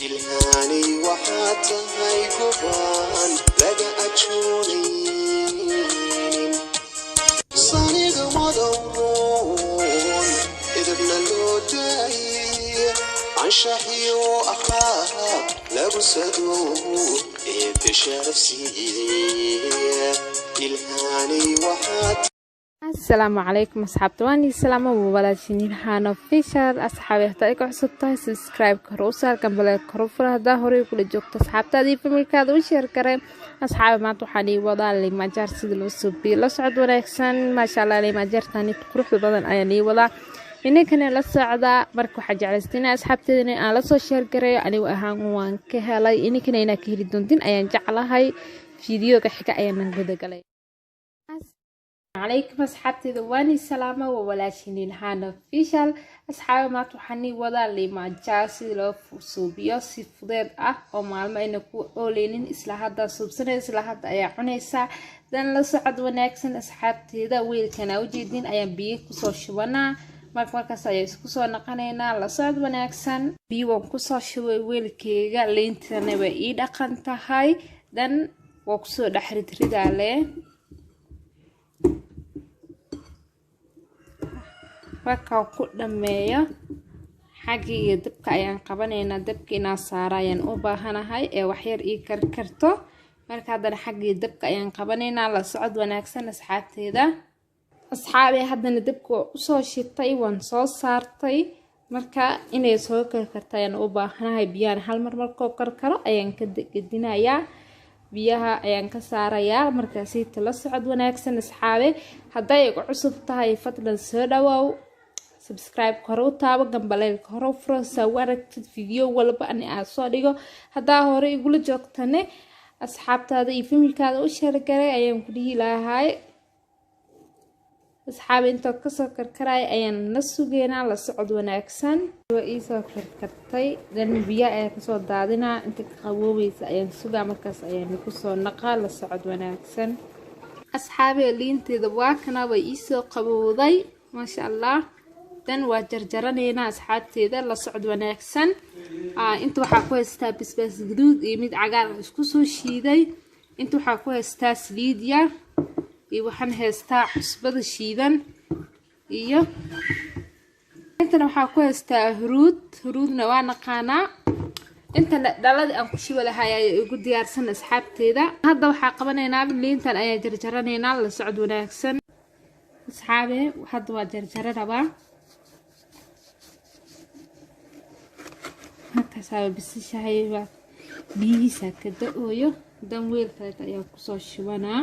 ilhaanay waxaad tahay gobaan laga ajoonayn saniga madowroon idibna loo daayay anshaxiyo akhlaaq lagu sadoobo eebbe sharafsiiye ilhaanay waxaad. السلام عليكم أصحاب تواني السلام وبلاشين هانا فيشر أصحابي هتايك عصبتها سبسكرايب كروسال كمبلا كروفر هدا هوري كل جوكت أصحاب تادي في ملكاد وشير كريم أصحابي ما توحاني وضع اللي ما جار سيد الوسوبي لسعد ونكسن ما شاء الله اللي ما جار تاني تقروح بضان أياني وضع إني كان لسعدا مركو حاجة على ستين أصحاب تاديني أنا لسو شير كريم أني وأهان وان كهالي إني كان إنا كهيري دونتين أيان جعلها فيديو كحكا أيان من قدق علي. عليكم أصحابتي دواني سلامة وولاشينين هانا فيشال أصحابي ما توحاني وضع اللي ما جاسي لو فوسوبيو سي فضيد أو معلمة إنكو أولينين إسلا هادا سوبسنة إسلا هادا أيا عنيسا دان لسعد وناكسن أصحابتي دا ويل كان أوجيدين أيا بيه كسو شوانا markaas ayay isku soo naqanaynaa la socod wanaagsan biyo ku soo shubay weelkeyga leentana way ii dhaqan tahay dan waa ku soo dhaxritridaale markaan ku dhameeyo xaqiiga dabka ayaan qabanaynaa dabka inaan saara ayaan u baahanahay ee wax yar ii karkarto marka hadana xaqiiga dabka ayaan qabanaynaa la socod wanaagsan asxaabteeda أصحابي هادنا دبكو usoo shitay waan soo saartay marka inay soo karkartayaan u baahanahay biyaan hal mar markoo karkaro ayaan ka gedinayaa biyaha ayaan ka saarayaa markaas si la socod wanaagsan asxaabe haday igu cusub tahay fadlan soo dhawaaw subscribe karo taabo gambaleel karo furo sawaragtid video walba ani aan soo dhigo hadaa hore igula joogtane asxaabtaada iyo familkaada u share garay ayaan ku dhihi lahaay أصحابي انتو كسو كركراي ايان نسوغينا لسعود وناكسن وإيسو كركرتي لان بيا ايان كسو دادنا انتو قووبيس ايان سوغا مركز ايان كسو نقا لسعود وناكسن أصحابي اللي انتو دواكنا وإيسو قووضي ما شاء الله دان واجرجرانينا أصحابتي دا لسعود وناكسن انتو حاكوه استا بس قدود يميد عقار اسكسو شيدي انتو حاكوه استا سليديا waxaan heystaa xusbada shiidan iyo intana waxa ku heystaa huruudna waa naqaana inta dhaladii aan ku shiba lahaay ay ugu diyaarsan asxaabteeda hadda waxa qabanaynaa liintan ayaa jarjaraneynaa la socod wanaagsan asxaabe hadda waa jarjaraba marka saabe bisishahay biyihiisa ka da'ooyo dan weelkeeda ayaa ku soo shibanaa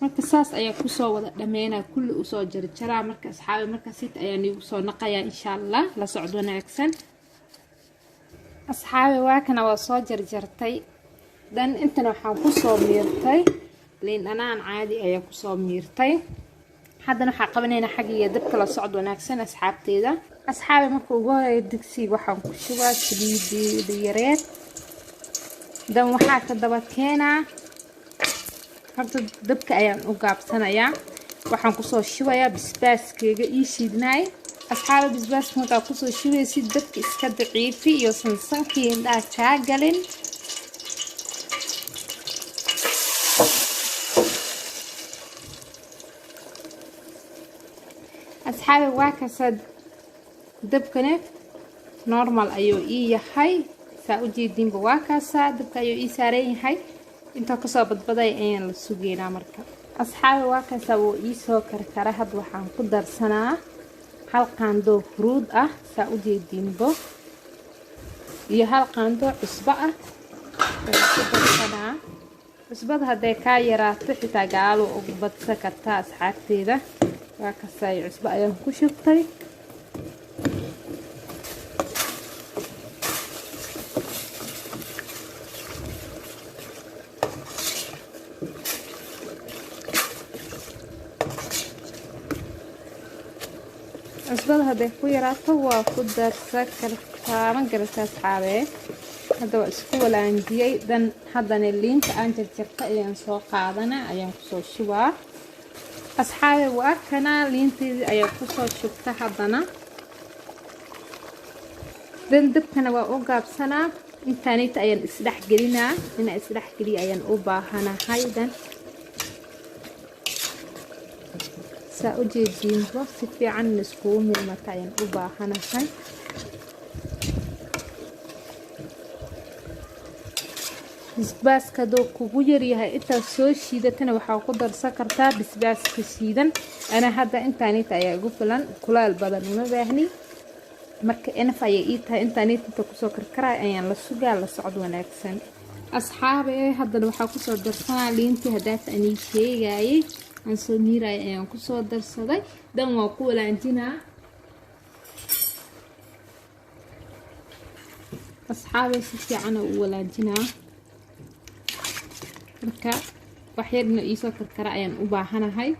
marka saas ayaa ku soo wada dhameynaa kulli u soo jarjaraa marka asxaabi marka sit ayaan igu soo naqayaa insha Allah la socod wanaagsan asxaabi waa kana waa soo jarjartay dan intana waxaan ku soo miirtay liin dhanaan caadi ayaa ku soo miirtay haddana waxaan qabanaynaa xaqiiga dabka la socod wanaagsan asxaabteeda asxaabi marka ugu horeeyo digsiga waxaan ku shubaa saliid yareed dan waxaa ka daba keenaa horta dabka ayaan u gaabsanayaa waxaan ku soo shubayaa basbaaskeyga ii shiidnay asxaabta basbaaska marka ku soo shubay si dabka iska daciifi iyo sansankii indhaha ka galin asxaabta waa ka sad dabkana normal ayuu ii yahay saa u jeedinba waa ka saa dabka ayuu ii saaran yahay inta ka soo badbaday ayaan la sugeynaa marka asxaabi waa ka soo ii soo karkara had waxaan ku darsanaa hal qaando fruud ah saa u jeedinbo iyo hal qaando cusbo ah ku darsanaa cusbada haday ka yaraato xitaa gaalo ugu badsa kartaa asxaabteeda waa ka soo cusbo ayaan ku shubtay cusbada haday ku yaraato waa ku darsan kartaa ma garata asxaabe hadda waa isku walaanjiyay dan haddana liinta aan jarjarta ayaan soo qaadana ayaan ku soo shubaa asxaabe waa kana liinteedii ayaa ku soo shubta haddana dan dabkana waa u gaabsanaa intaanita ayaan isdhex gelinaa inaan isdhex geliyo ayaan u baahanahay dan saa u jeediinba si fiican iskugu milmata ayaan u baahanahay basbaaska doo kugu yaryahay intaad soo shiidatana waxaa ku darsan kartaa basbaaska shiidan ana hadda intaanita ayaa igu filan kulaal badan uma baahni marka inaf ayay ii tahay intaanita kusoo karkaray ayaan la sugaa la socod wanaagsan asxaabe haddana waxaa kusoo darsanaa liintii haddaata anii sheegayay aan soo miiray ayaan kusoo darsaday dan waa ku walaanjinaa asxaabe si fiican u walaanjinaa marka wax yarna ii soo karkara ayaan u baahanahay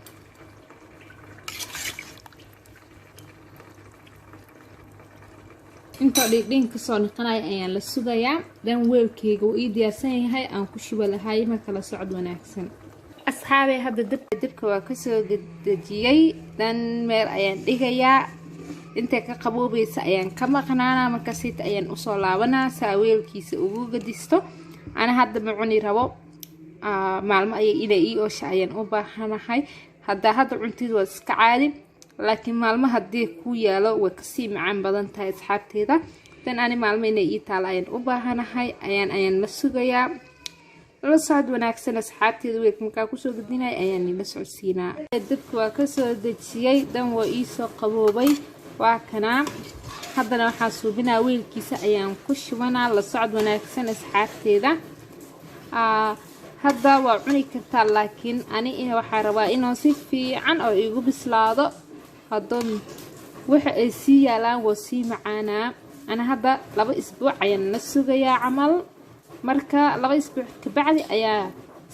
inta dhigdhin ka soo noqonay ayaan la sugayaa dan weelkeyga uu ii diyaarsan yahay aan ku shuba lahay marka la socod wanaagsan asxaabe hadda dabka waa ka soo dejiyay dan meel ayaan dhigayaa inta ka qaboobaysa ayaan ka maqnaana marka siita ayaan u soo laabanaa saa weelkiisa ugu gadisto ana hadda ma cuni rabo maalmo ayay inay ii oosha ayaan u baahanahay hadda cuntidu waa iska caadi laakiin maalmo haddii ku yaalo way kasii macaan badan tahay asxaabteeda dan ani maalmo inay ii taalo ayaan u baahanahay ayaan la sugayaa la socod wanaagsan asxaabteeda weelka markaa kusoo gudinay ayaan ila socodsiinaa dabka waa kasoo dejiyay dan waa ii soo qaboobay waa kanaa haddana waxaa suubinaa weelkiisa ayaan ku shubanaa la socod wanaagsan asxaabteeda hadda waa cuni kartaa laakiin ani waxaa rabaa inuu si fiican oo igu bislaado haddon waxa ay sii yaalaan waa sii macaanaa ana hadda 2 isbuuc ayaan la sugayaa camal marka 2 isbuuc ka bacdi ayaa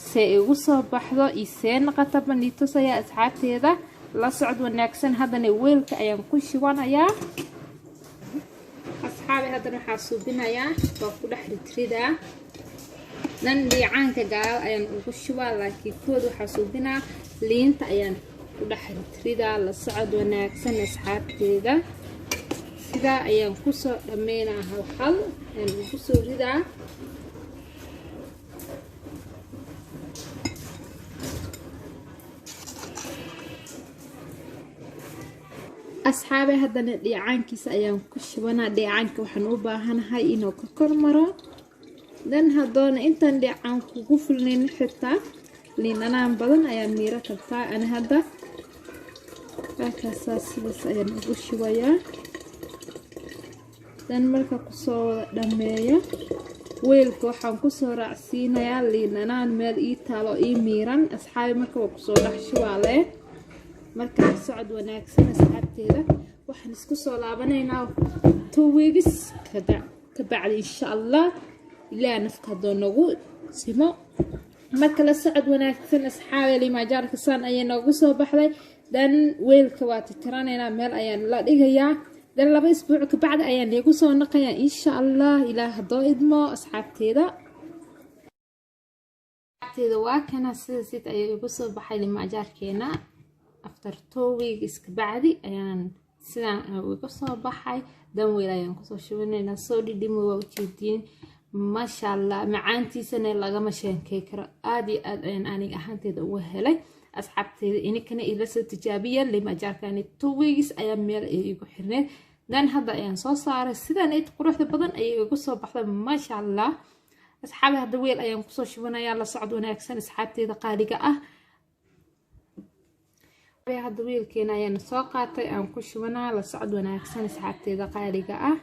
see igu soo baxdo isee naqata baniitusaya asxaabteeda la socod wanaagsan haddana weelka ayaan ku shubanayaa asxaabe haddana waxaa suubinayaa waa ku dhex ritridaa dan liicaanka gaal ayaan ugu shubaa laakiin kood waxaa suubinaa liinta ayaan ku dhex ritridaa la socod wanaagsan asxaabteeda sidaa ayaan kusoo dhammeynaa hal ayaan ugu soo ridaa asxaabe haddana dhiicaankiisa ayaan ku shubanaa dhiicaanka waxaan u baahanahay inuu ka kormaro dan hadoona intaan dhiicaan kugu fulnayn xitaa liinanaan badan ayaa miiro kartaa ana hadda halkaasaa sidaas ayaan ugu shubayaa dan marka kusoo wada dhameeyo weelka waxaan kusoo raacsiinayaa liinanaan meel ii taalo ii miiran asxaabe marka waa kusoo dhex shubaalee marka socod wanaagsan asxaabteeda waxaan isku soo laabanaynaa 2 weeks ka bacdi insha Allah ilaa nafka doonagu simo marka la socod wanaagsan asxaabe lima jaarka san ayay noogu soo baxday dan weelka waa tirtiraneynaa meel ayaan la dhigayaa dan 2 isbuuc ka bacdi ayaan igu soo naqayaa insha Allah ilaa hadoo idmo asxaabteeda waa kana sidaas ayay igu soo baxay lima jaarkeena after 2 weeks ka bacdi ayaan sidaan ugu soo baxay dan weel ayaan kusoo shubanayna soo dhidhimo waa ujeedin ma sha Allah macaantiisana lagama sheekay karo aad iyo aad ayaan aniga ahaanteeda ugu helay asxaabteeda inkana ila soo tijaabiyeen lima jaarkani 2 weeks ayaan meel igu xirnay dan hadda ayaan soo saaray sidaan ay quruxda badan ay igu soo baxday ma sha Allah asxaabe hadda weel ayaan kusoo shubanayaa la socod wanaagsan asxaabteeda qaaliga ah hadda weelkeena ayaan soo qaatay aan ku shubanaa la socod wanaagsan asxaabteeda qaaliga ah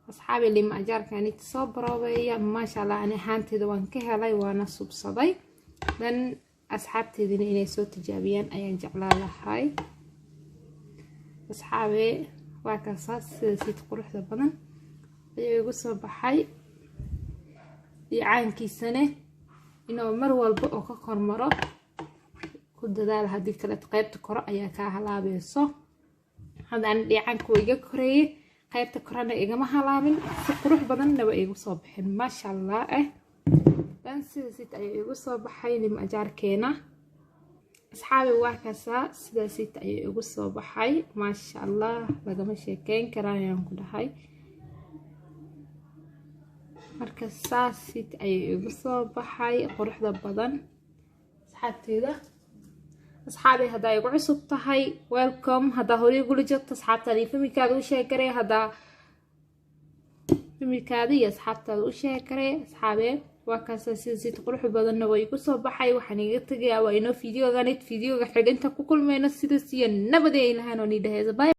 asxaabe lima ajaarkani soo baroobeeya ma sha Allah ani ahaanteeda waan ka helay waana subsaday dan asxaabteedina inay soo tijaabiyaan ayaan jeclaa lahay asxaabe waa ka saasiid quruxda badan ayuu igu soo baxay dhiicaankiisana inuu mar walba oo ka kormaro ku dadaal hadii kale qaybta koro ayaa ka halaabayso hadaan dhiicaanku iga koreeyay qaybta korona igama halaabin si qurux badanna waa igu soo bixin ma sha Allah dan sidaas ayay igu soo baxay lima ajaarkeena asxaabi waa kaasa sidaas ayay igu soo baxay ma sha Allah lagama sheekeyn karayaan ku dhahay marka saasit ay igu soo baxay quruxda badan asxaabteeda asxaabi hadaa igu cusub tahay welcome hadaa hore igu joogto asxaabtaada iyo familkaaga u sheegaray hadaa familkaaga iyo asxaabtaada u sheegaray asxaabe waa kaas si quruxda badan way igu soo baxay waxaan iga tagayaa waa inoo fiidiyoga xiganta ku kulmayno sidaas iyo nabadgelyo ilaahana oo ni dhaheeso bye.